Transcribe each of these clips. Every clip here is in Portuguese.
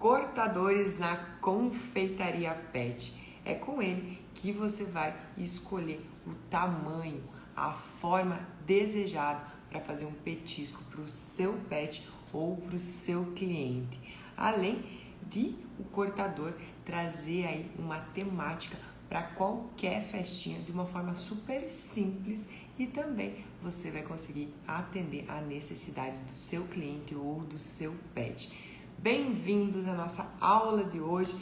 cortadores na Confeitaria Pet. É com ele que você vai escolher o tamanho, a forma desejada para fazer um petisco para o seu pet ou para o seu cliente. Além de o cortador trazer aí uma temática para qualquer festinha de uma forma super simples e também você vai conseguir atender a necessidade do seu cliente ou do seu pet. Bem-vindos à nossa aula de hoje.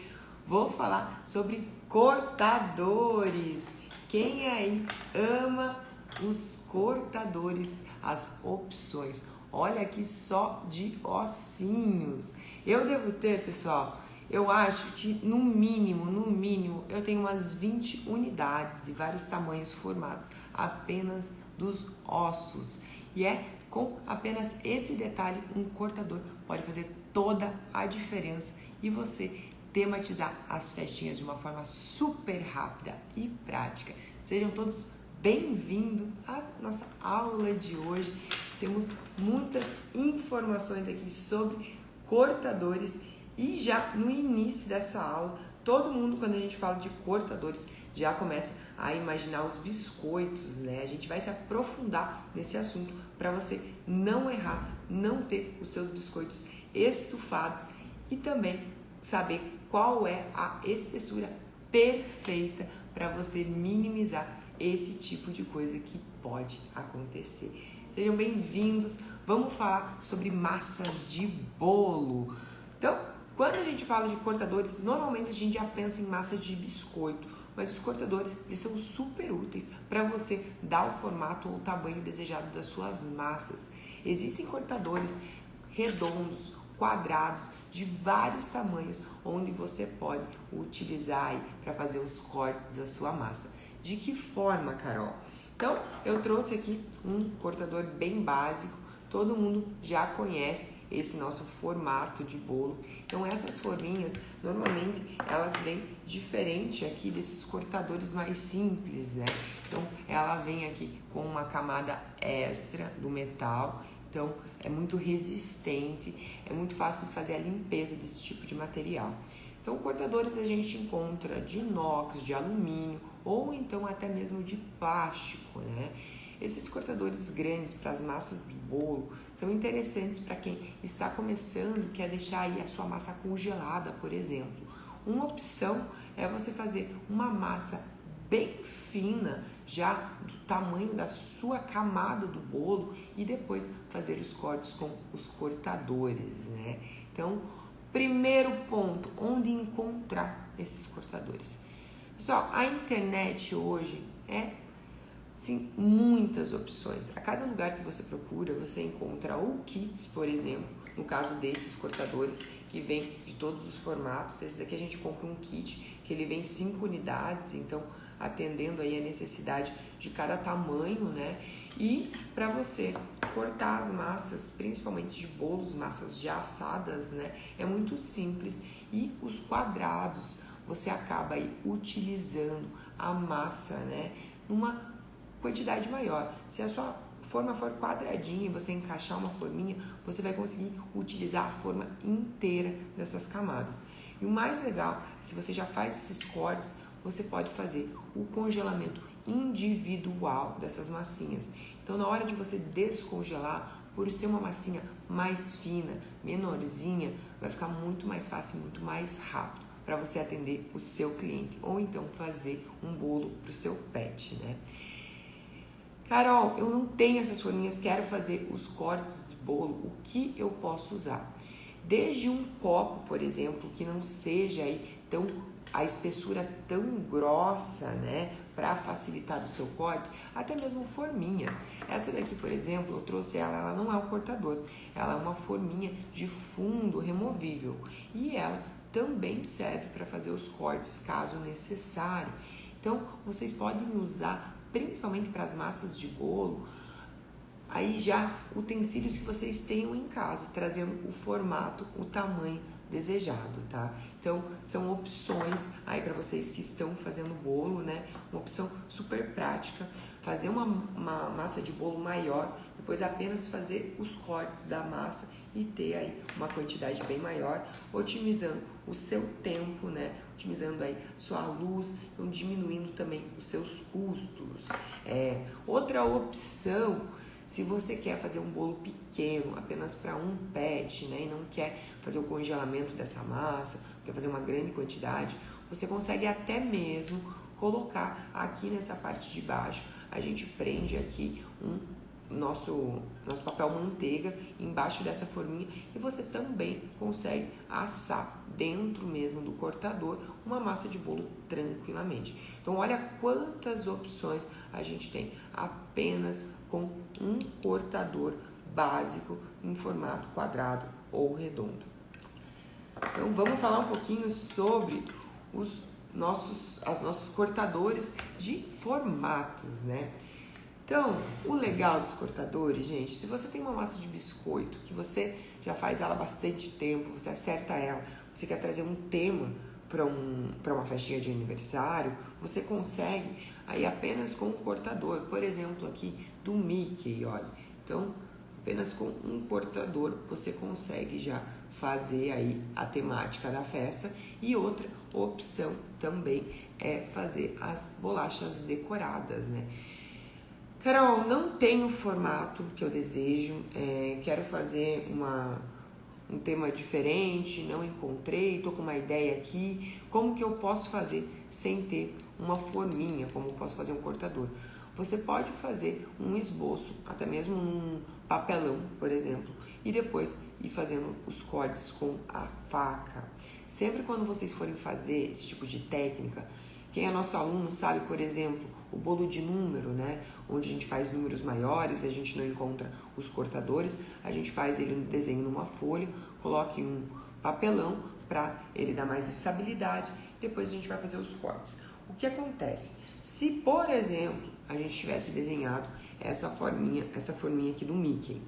Vou falar sobre cortadores. Quem aí ama os cortadores, as opções? Olha aqui só de ossinhos. Eu devo ter, pessoal, eu acho que no mínimo, eu tenho umas 20 unidades de vários tamanhos formados, apenas dos ossos. E é com apenas esse detalhe, um cortador pode fazer toda a diferença e você tematizar as festinhas de uma forma super rápida e prática. Sejam todos bem-vindos à nossa aula de hoje. Temos muitas informações aqui sobre cortadores e já no início dessa aula, todo mundo, quando a gente fala de cortadores, já começa a imaginar os biscoitos, né? A gente vai se aprofundar nesse assunto para você não errar, não ter os seus biscoitos estufados e também saber qual é a espessura perfeita para você minimizar esse tipo de coisa que pode acontecer. Sejam bem-vindos. Vamos falar sobre massas de bolo. Então, quando a gente fala de cortadores, normalmente a gente já pensa em massa de biscoito, mas os cortadores eles são super úteis para você dar o formato ou o tamanho desejado das suas massas. Existem cortadores redondos, quadrados, de vários tamanhos, onde você pode utilizar para fazer os cortes da sua massa. De que forma, Carol? Então, eu trouxe aqui um cortador bem básico, todo mundo já conhece esse nosso formato de bolo. Então, essas forminhas, normalmente, elas vêm diferente aqui desses cortadores mais simples, né? Então, ela vem aqui com uma camada extra do metal. Então, é muito resistente, é muito fácil de fazer a limpeza desse tipo de material. Então, cortadores a gente encontra de inox, de alumínio ou então até mesmo de plástico, né? Esses cortadores grandes para as massas de bolo são interessantes para quem está começando, quer deixar aí a sua massa congelada, por exemplo. Uma opção é você fazer uma massa bem fina, já do tamanho da sua camada do bolo e depois fazer os cortes com os cortadores, né? Então, primeiro ponto, onde encontrar esses cortadores? Pessoal, a internet hoje sim, muitas opções. A cada lugar que você procura, você encontra ou kits, por exemplo, no caso desses cortadores, que vem de todos os formatos. Esses aqui a gente compra um kit, que ele vem 5 unidades, então atendendo aí a necessidade de cada tamanho, né? E para você cortar as massas, principalmente de bolos, massas já assadas, né? É muito simples. E os quadrados, você acaba aí utilizando a massa, né? Numa quantidade maior. Se a sua forma for quadradinha e você encaixar uma forminha, você vai conseguir utilizar a forma inteira dessas camadas. E o mais legal, se você já faz esses cortes, você pode fazer o congelamento individual dessas massinhas. Então, na hora de você descongelar, por ser uma massinha mais fina, menorzinha, vai ficar muito mais fácil, muito mais rápido para você atender o seu cliente ou então fazer um bolo para o seu pet, né? Carol, eu não tenho essas forminhas, quero fazer os cortes de bolo, o que eu posso usar? Desde um copo, por exemplo, que não seja aí a espessura tão grossa, né, para facilitar do seu corte, até mesmo forminhas. Essa daqui, por exemplo, eu trouxe ela não é um cortador, ela é uma forminha de fundo removível e ela também serve para fazer os cortes caso necessário. Então, vocês podem usar principalmente para as massas de bolo, aí já utensílios que vocês tenham em casa, trazendo o formato, o tamanho desejado, tá? Então, são opções aí para vocês que estão fazendo bolo, né? Uma opção super prática, fazer uma massa de bolo maior, depois apenas fazer os cortes da massa e ter aí uma quantidade bem maior, otimizando o seu tempo, né? Otimizando aí sua luz, então diminuindo também os seus custos. Outra opção, se você quer fazer um bolo pequeno, apenas para um pet, né, e não quer fazer o congelamento dessa massa, quer fazer uma grande quantidade, você consegue até mesmo colocar aqui nessa parte de baixo. A gente prende aqui nosso papel manteiga embaixo dessa forminha e você também consegue assar dentro mesmo do cortador uma massa de bolo tranquilamente. Então olha quantas opções a gente tem apenas com um cortador básico em formato quadrado ou redondo. Então vamos falar um pouquinho sobre os nossos cortadores de formatos, né? Então, o legal dos cortadores, gente, se você tem uma massa de biscoito que você já faz ela há bastante tempo, você acerta ela, você quer trazer um tema para uma festinha de aniversário, você consegue aí apenas com um cortador, por exemplo aqui do Mickey, olha. Então, apenas com um cortador você consegue já fazer aí a temática da festa. E outra opção também é fazer as bolachas decoradas, né? Carol, não tenho o formato que eu desejo, quero fazer um tema diferente, não encontrei, estou com uma ideia aqui, como que eu posso fazer sem ter uma forminha, como posso fazer um cortador? Você pode fazer um esboço, até mesmo num papelão, por exemplo, e depois ir fazendo os cortes com a faca. Sempre quando vocês forem fazer esse tipo de técnica, quem é nosso aluno sabe, por exemplo, o bolo de número, né? Onde a gente faz números maiores, a gente não encontra os cortadores, a gente faz ele no desenho numa folha, coloque um papelão para ele dar mais estabilidade, depois a gente vai fazer os cortes. O que acontece? Se, por exemplo, a gente tivesse desenhado essa forminha aqui do Mickey,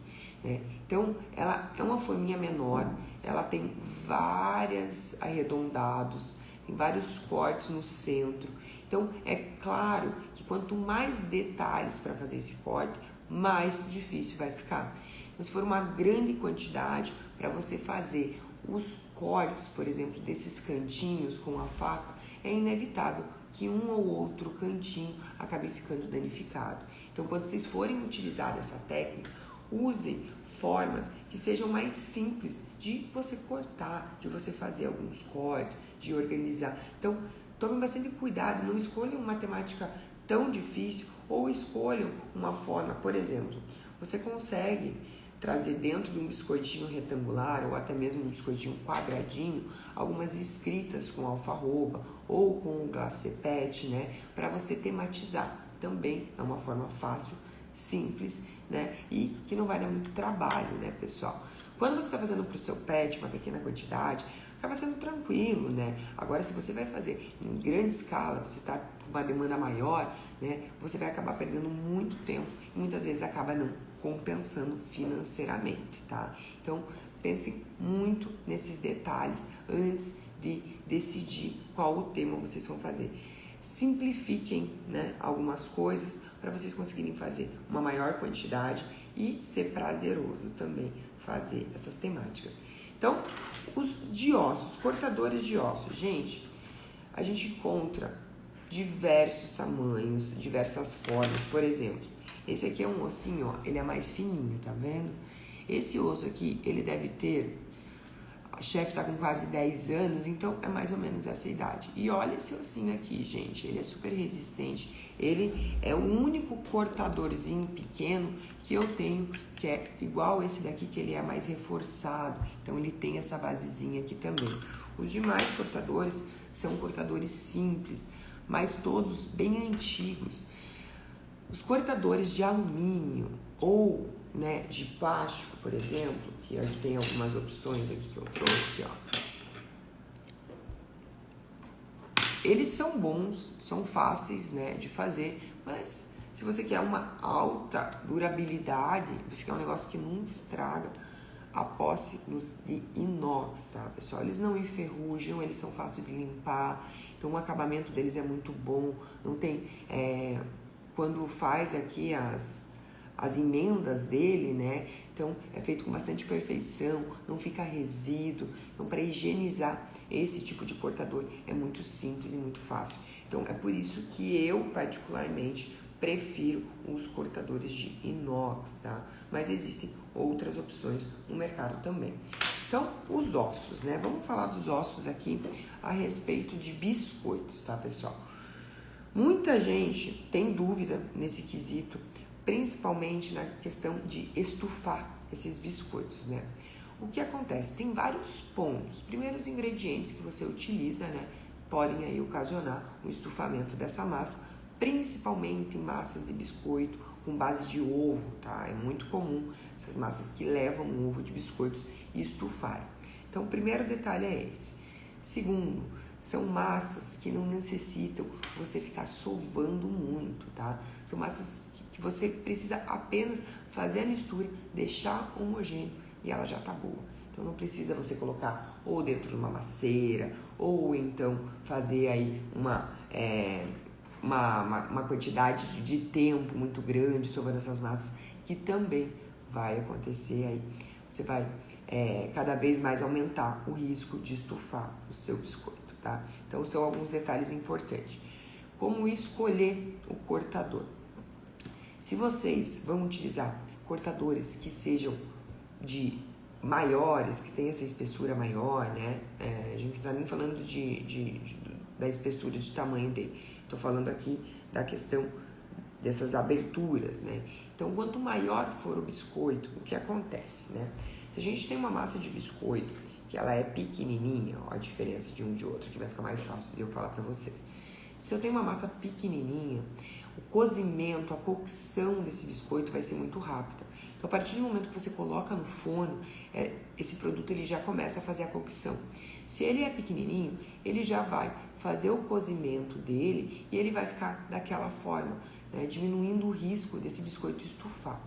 né? Então, ela é uma forminha menor, ela tem vários arredondados, tem vários cortes no centro. Então, é claro que quanto mais detalhes para fazer esse corte, mais difícil vai ficar. Então, se for uma grande quantidade para você fazer os cortes, por exemplo, desses cantinhos com a faca, é inevitável que um ou outro cantinho acabe ficando danificado. Então, quando vocês forem utilizar essa técnica, usem formas que sejam mais simples de você cortar, de você fazer alguns cortes, de organizar. Então, tomem bastante cuidado, não escolham uma temática tão difícil ou escolham uma forma, por exemplo, você consegue trazer dentro de um biscoitinho retangular ou até mesmo um biscoitinho quadradinho algumas escritas com alfarroba ou com o glacê pet, né, para você tematizar. Também é uma forma fácil, simples, né, e que não vai dar muito trabalho, né, pessoal? Quando você está fazendo para o seu pet uma pequena quantidade, acaba sendo tranquilo, né? Agora, se você vai fazer em grande escala, você está com uma demanda maior, né? Você vai acabar perdendo muito tempo e muitas vezes acaba não compensando financeiramente, tá? Então, pensem muito nesses detalhes antes de decidir qual o tema vocês vão fazer. Simplifiquem, né, algumas coisas para vocês conseguirem fazer uma maior quantidade e ser prazeroso também fazer essas temáticas. Então, os de ossos, cortadores de ossos, gente, a gente encontra diversos tamanhos, diversas formas. Por exemplo, esse aqui é um ossinho, ó, ele é mais fininho, tá vendo? Esse osso aqui, ele deve ter, a chefe tá com quase 10 anos, então é mais ou menos essa idade. E olha esse ossinho aqui, gente, ele é super resistente. Ele é o único cortadorzinho pequeno que eu tenho, que é igual esse daqui, que ele é mais reforçado. Então ele tem essa basezinha aqui também. Os demais cortadores são cortadores simples, mas todos bem antigos. Os cortadores de alumínio ou, né, de plástico, por exemplo, que a gente tem algumas opções aqui que eu trouxe, ó. Eles são bons, são fáceis, né, de fazer, mas se você quer uma alta durabilidade, você quer um negócio que nunca estraga, aposte nos de inox, tá, pessoal? Eles não enferrujam, eles são fáceis de limpar, então o acabamento deles é muito bom, não tem... quando faz aqui as emendas dele, né, Então, é feito com bastante perfeição, não fica resíduo. Então, para higienizar esse tipo de cortador é muito simples e muito fácil. Então, é por isso que eu, particularmente, prefiro os cortadores de inox, tá? Mas existem outras opções no mercado também. Então, os ossos, né? Vamos falar dos ossos aqui a respeito de biscoitos, tá, pessoal? Muita gente tem dúvida nesse quesito, principalmente na questão de estufar esses biscoitos, né? O que acontece? Tem vários pontos. Primeiro, os ingredientes que você utiliza, né, podem aí ocasionar o estufamento dessa massa, principalmente em massas de biscoito com base de ovo, tá? É muito comum essas massas que levam um ovo de biscoitos estufarem. Então, o primeiro detalhe é esse. Segundo, são massas que não necessitam você ficar sovando muito, tá? São massas que você precisa apenas fazer a mistura, deixar homogêneo e ela já tá boa. Então não precisa você colocar ou dentro de uma maceira ou então fazer aí uma quantidade de tempo muito grande sovando essas massas, que também vai acontecer aí. Você vai cada vez mais aumentar o risco de estufar o seu biscoito, tá? Então são alguns detalhes importantes. Como escolher o cortador? Se vocês vão utilizar cortadores que sejam de maiores, que tenham essa espessura maior, né? A gente não está nem falando da espessura de tamanho dele. Estou falando aqui da questão dessas aberturas, né? Então, quanto maior for o biscoito, o que acontece, né? Se a gente tem uma massa de biscoito que ela é pequenininha, ó, a diferença de um de outro, que vai ficar mais fácil de eu falar para vocês. Se eu tenho uma massa pequenininha, o cozimento, a cocção desse biscoito vai ser muito rápida. Então, a partir do momento que você coloca no forno, esse produto ele já começa a fazer a cocção. Se ele é pequenininho, ele já vai fazer o cozimento dele e ele vai ficar daquela forma, né, diminuindo o risco desse biscoito estufar.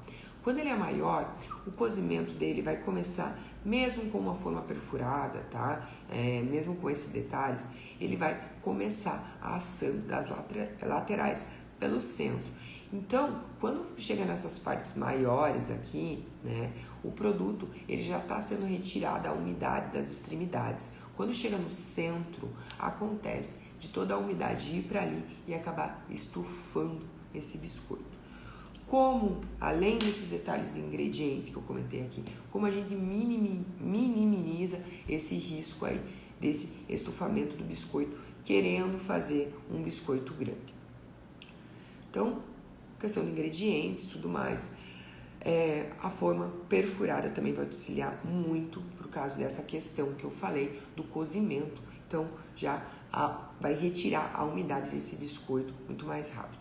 Quando ele é maior, o cozimento dele vai começar, mesmo com uma forma perfurada, tá? Mesmo com esses detalhes, ele vai começar a assando das laterais pelo centro. Então, quando chega nessas partes maiores aqui, né, o produto ele já está sendo retirado a umidade das extremidades. Quando chega no centro, acontece de toda a umidade ir para ali e acabar estufando esse biscoito. Como, além desses detalhes de ingrediente que eu comentei aqui, como a gente minimiza esse risco aí desse estufamento do biscoito, querendo fazer um biscoito grande. Então, questão de ingredientes e tudo mais, a forma perfurada também vai auxiliar muito por causa dessa questão que eu falei do cozimento. Então, já vai retirar a umidade desse biscoito muito mais rápido.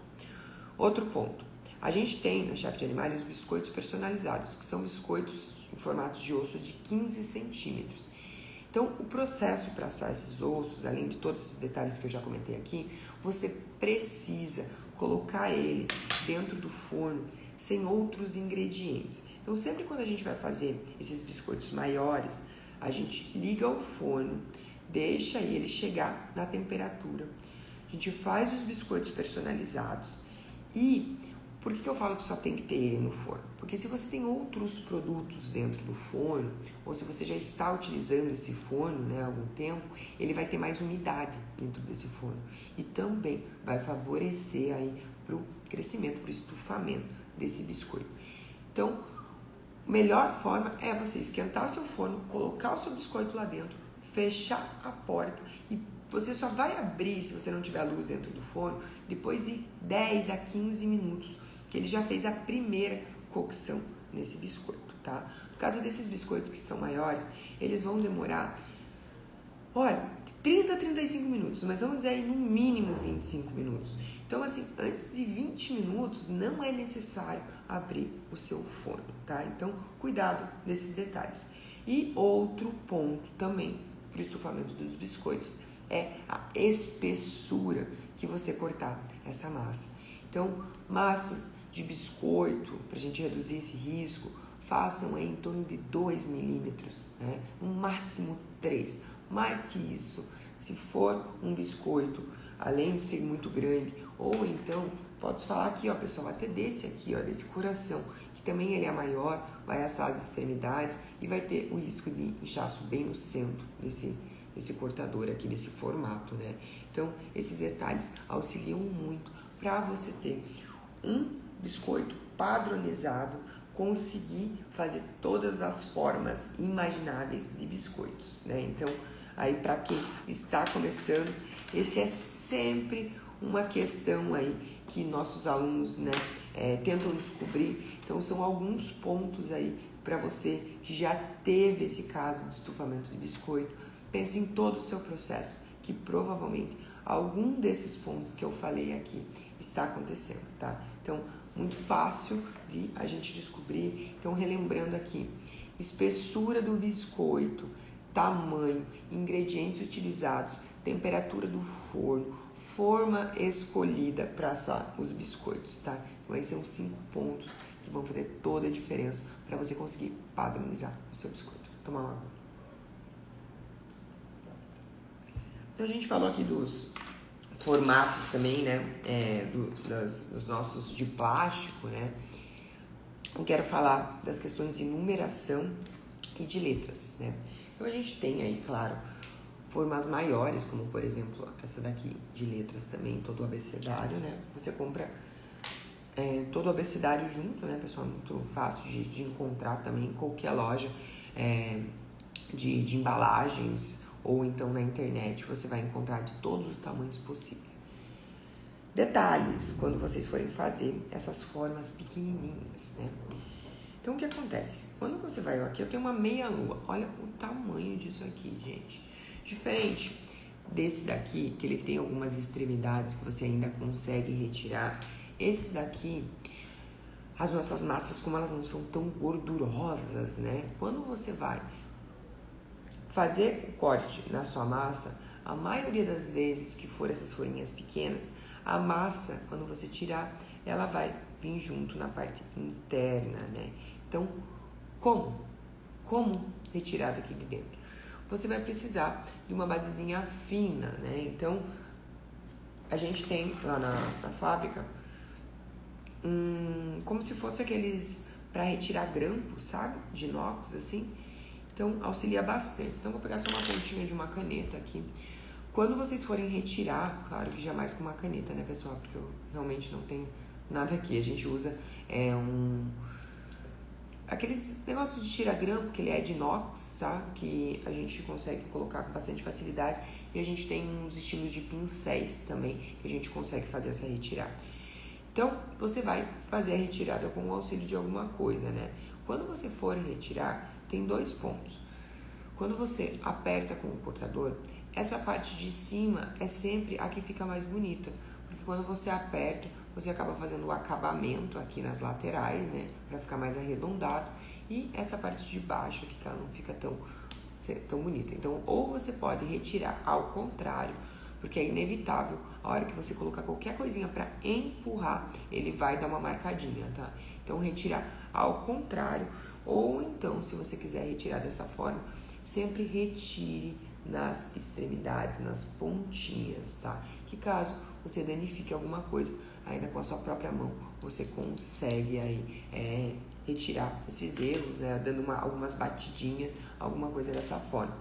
Outro ponto. A gente tem na Chef de Animais os biscoitos personalizados, que são biscoitos em formatos de osso de 15 centímetros. Então, o processo para assar esses ossos, além de todos esses detalhes que eu já comentei aqui, você precisa colocar ele dentro do forno sem outros ingredientes. Então, sempre quando a gente vai fazer esses biscoitos maiores, a gente liga o forno, deixa ele chegar na temperatura. A gente faz os biscoitos personalizados e... Por que eu falo que só tem que ter ele no forno? Porque se você tem outros produtos dentro do forno, ou se você já está utilizando esse forno, né, há algum tempo, ele vai ter mais umidade dentro desse forno. E também vai favorecer aí para o crescimento, para o estufamento desse biscoito. Então, a melhor forma é você esquentar seu forno, colocar o seu biscoito lá dentro, fechar a porta e você só vai abrir, se você não tiver luz dentro do forno, depois de 10 a 15 minutos, que ele já fez a primeira cocção nesse biscoito, tá? No caso desses biscoitos que são maiores, eles vão demorar, olha, 30 a 35 minutos, mas vamos dizer aí no mínimo 25 minutos. Então, assim, antes de 20 minutos, não é necessário abrir o seu forno, tá? Então, cuidado nesses detalhes. E outro ponto também para o estufamento dos biscoitos é a espessura que você cortar essa massa. Então, massas de biscoito, para a gente reduzir esse risco, façam em torno de 2 milímetros, né? No máximo 3. Mais que isso, se for um biscoito, além de ser muito grande, ou então, posso falar aqui, ó, pessoal, até desse aqui, ó, desse coração, que também ele é maior, vai assar as extremidades e vai ter o risco de inchaço bem no centro desse cortador aqui, desse formato, né? Então, esses detalhes auxiliam muito para você ter um biscoito padronizado, conseguir fazer todas as formas imagináveis de biscoitos, né? Então, aí para quem está começando, esse é sempre uma questão aí que nossos alunos, né, tentam descobrir. Então, são alguns pontos aí para você que já teve esse caso de estufamento de biscoito. Pense em todo o seu processo, que provavelmente algum desses pontos que eu falei aqui está acontecendo, tá? Então, muito fácil de a gente descobrir. Então, relembrando aqui, espessura do biscoito, tamanho, ingredientes utilizados, temperatura do forno, forma escolhida para assar os biscoitos, tá? Então, esses são 5 pontos que vão fazer toda a diferença para você conseguir padronizar o seu biscoito. Tomar uma água. Então, a gente falou aqui dos formatos também, né, dos nossos de plástico, né. Eu quero falar das questões de numeração e de letras, né. Então a gente tem aí, claro, formas maiores, como por exemplo essa daqui de letras também, todo o abecedário, né. Você compra todo o abecedário junto, né, pessoal, muito fácil de encontrar também em qualquer loja de embalagens, ou então na internet você vai encontrar de todos os tamanhos possíveis. Detalhes, quando vocês forem fazer essas formas pequenininhas, né? Então, o que acontece? Quando você vai aqui, eu tenho uma meia-lua. Olha o tamanho disso aqui, gente. Diferente desse daqui, que ele tem algumas extremidades que você ainda consegue retirar. Esse daqui, as nossas massas, como elas não são tão gordurosas, né? Quando você vai fazer o corte na sua massa, a maioria das vezes que for essas folhinhas pequenas, a massa, quando você tirar, ela vai vir junto na parte interna, né? Então, como retirar daqui de dentro? Você vai precisar de uma basezinha fina, né? Então, a gente tem lá na fábrica, como se fosse aqueles para retirar grampos, sabe? De inox, assim. Então, auxilia bastante. Então, vou pegar só uma pontinha de uma caneta aqui. Quando vocês forem retirar, claro que jamais com uma caneta, né, pessoal? Porque eu realmente não tenho nada aqui. A gente usa aqueles negócios de tira-grampo, que ele é de inox, tá? Que a gente consegue colocar com bastante facilidade. E a gente tem uns estilos de pincéis também, que a gente consegue fazer essa retirada. Então, você vai fazer a retirada com o auxílio de alguma coisa, né? Quando você for retirar, tem 2 pontos. Quando você aperta com o cortador, essa parte de cima é sempre a que fica mais bonita, porque quando você aperta, você acaba fazendo o acabamento aqui nas laterais, né, para ficar mais arredondado, e essa parte de baixo aqui que ela não fica tão bonita. Então, ou você pode retirar ao contrário, porque é inevitável, a hora que você colocar qualquer coisinha para empurrar, ele vai dar uma marcadinha, tá? Então, retirar ao contrário, ou então, se você quiser retirar dessa forma, sempre retire nas extremidades, nas pontinhas, tá? Que caso você danifique alguma coisa, ainda com a sua própria mão, você consegue aí retirar esses erros, né? Dando algumas batidinhas, alguma coisa dessa forma.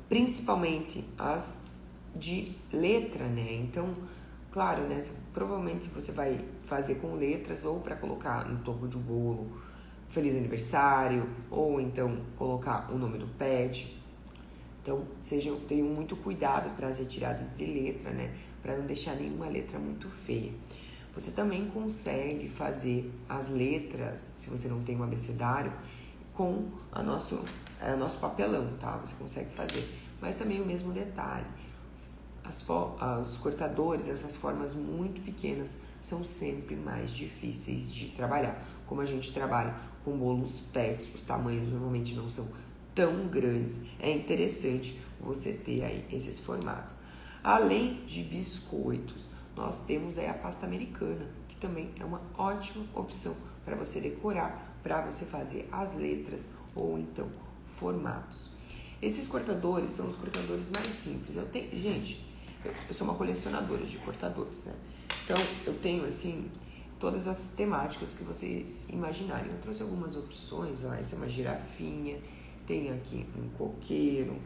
Principalmente as de letra, né? Então, claro, né? Provavelmente você vai fazer com letras ou para colocar no topo de um bolo, feliz aniversário, ou então colocar o nome do pet. Então, tenham muito cuidado para as retiradas de letra, né? Para não deixar nenhuma letra muito feia. Você também consegue fazer as letras, se você não tem um abecedário, com nosso papelão, tá? Você consegue fazer. Mas também o mesmo detalhe. Os cortadores, essas formas muito pequenas, são sempre mais difíceis de trabalhar. Como a gente trabalha com bolos pets, os tamanhos normalmente não são tão grandes, é interessante você ter aí esses formatos. Além de biscoitos, nós temos aí a pasta americana, que também é uma ótima opção para você decorar, para você fazer as letras ou então formatos. Esses cortadores são os cortadores mais simples. Eu sou uma colecionadora de cortadores, né? Então, eu tenho assim todas as temáticas que vocês imaginarem. Eu trouxe algumas opções, ó, essa é uma girafinha, tem aqui um coqueiro,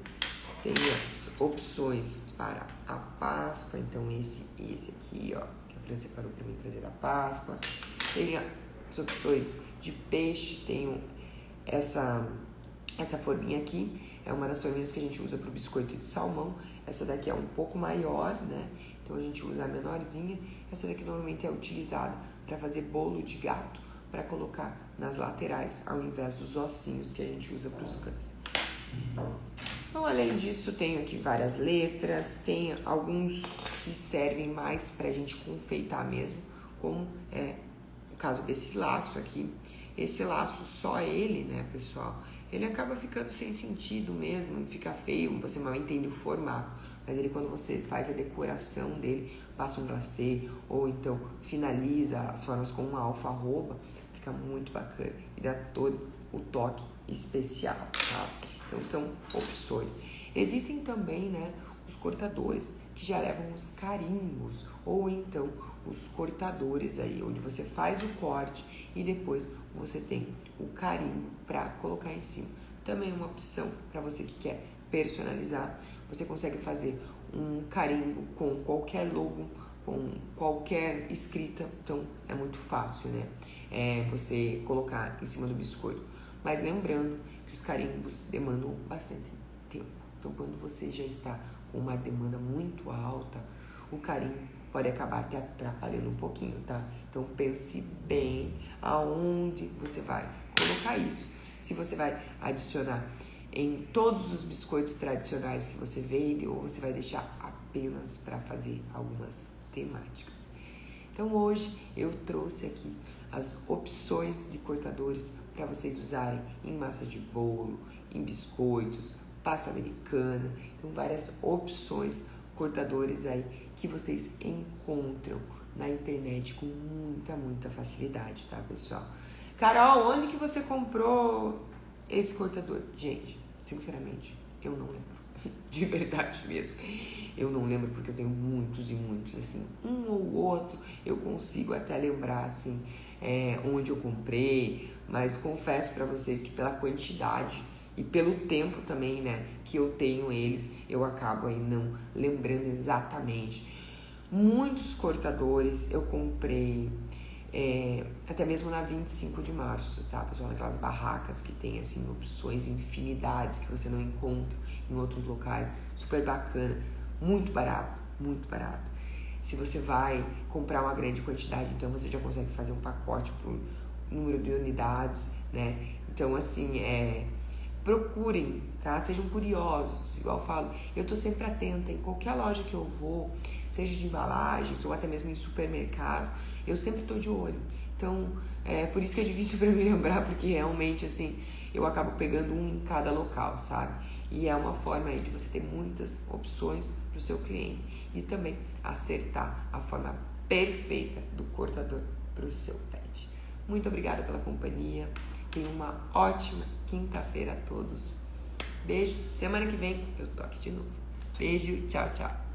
tem as opções para a Páscoa, então esse aqui, ó, que a Fran separou para mim trazer a Páscoa. Tem as opções de peixe, tem essa forminha aqui, é uma das forminhas que a gente usa para o biscoito de salmão. Essa daqui é um pouco maior, né? Então a gente usa a menorzinha. Essa daqui normalmente é utilizada para fazer bolo de gato, para colocar nas laterais, ao invés dos ossinhos que a gente usa para os cães. Então, além disso, tenho aqui várias letras, tem alguns que servem mais para a gente confeitar mesmo, como é o caso desse laço aqui. Esse laço, só ele, né, pessoal, ele acaba ficando sem sentido mesmo, fica feio, você mal entende o formato. Mas ele, quando você faz a decoração dele, passa um glacê, ou então finaliza as formas com uma alfarroba, fica muito bacana e dá todo o toque especial, tá? Então são opções. Existem também, né, os cortadores que já levam os carimbos, ou então os cortadores aí, onde você faz o corte e depois você tem o carimbo para colocar em cima. Também é uma opção para você que quer personalizar. Você consegue fazer um carimbo com qualquer logo, com qualquer escrita, então é muito fácil, né? Você colocar em cima do biscoito. Mas lembrando que os carimbos demandam bastante tempo. Então, quando você já está com uma demanda muito alta, o carimbo pode acabar te atrapalhando um pouquinho, tá? Então, pense bem aonde você vai colocar isso. Se você vai adicionar em todos os biscoitos tradicionais que você vende, ou você vai deixar apenas para fazer algumas temáticas. Então, hoje eu trouxe aqui as opções de cortadores para vocês usarem em massa de bolo, em biscoitos, pasta americana. Então, várias opções, cortadores aí que vocês encontram na internet com muita facilidade, tá, pessoal? Carol, onde que você comprou esse cortador? Gente, sinceramente, eu não lembro. De verdade mesmo. Eu não lembro porque eu tenho muitos e muitos, assim. Um ou outro eu consigo até lembrar, assim, onde eu comprei. Mas confesso pra vocês que pela quantidade e pelo tempo também, né, que eu tenho eles, eu acabo aí não lembrando exatamente. Muitos cortadores eu comprei até mesmo na 25 de março, tá, pessoal? Naquelas barracas que tem, assim, opções, infinidades que você não encontra em outros locais. Super bacana, muito barato, muito barato. Se você vai comprar uma grande quantidade, então você já consegue fazer um pacote por número de unidades, né? Então, assim, procurem, tá? Sejam curiosos, igual eu falo, eu tô sempre atenta em qualquer loja que eu vou, seja de embalagens ou até mesmo em supermercado, eu sempre tô de olho. Então, por isso que é difícil para mim lembrar, porque realmente, assim, eu acabo pegando um em cada local, sabe? E é uma forma aí de você ter muitas opções pro seu cliente e também acertar a forma perfeita do cortador pro seu pet. Muito obrigada pela companhia. Tenham uma ótima quinta-feira a todos. Beijo. Semana que vem eu tô aqui de novo. Beijo. Tchau, tchau.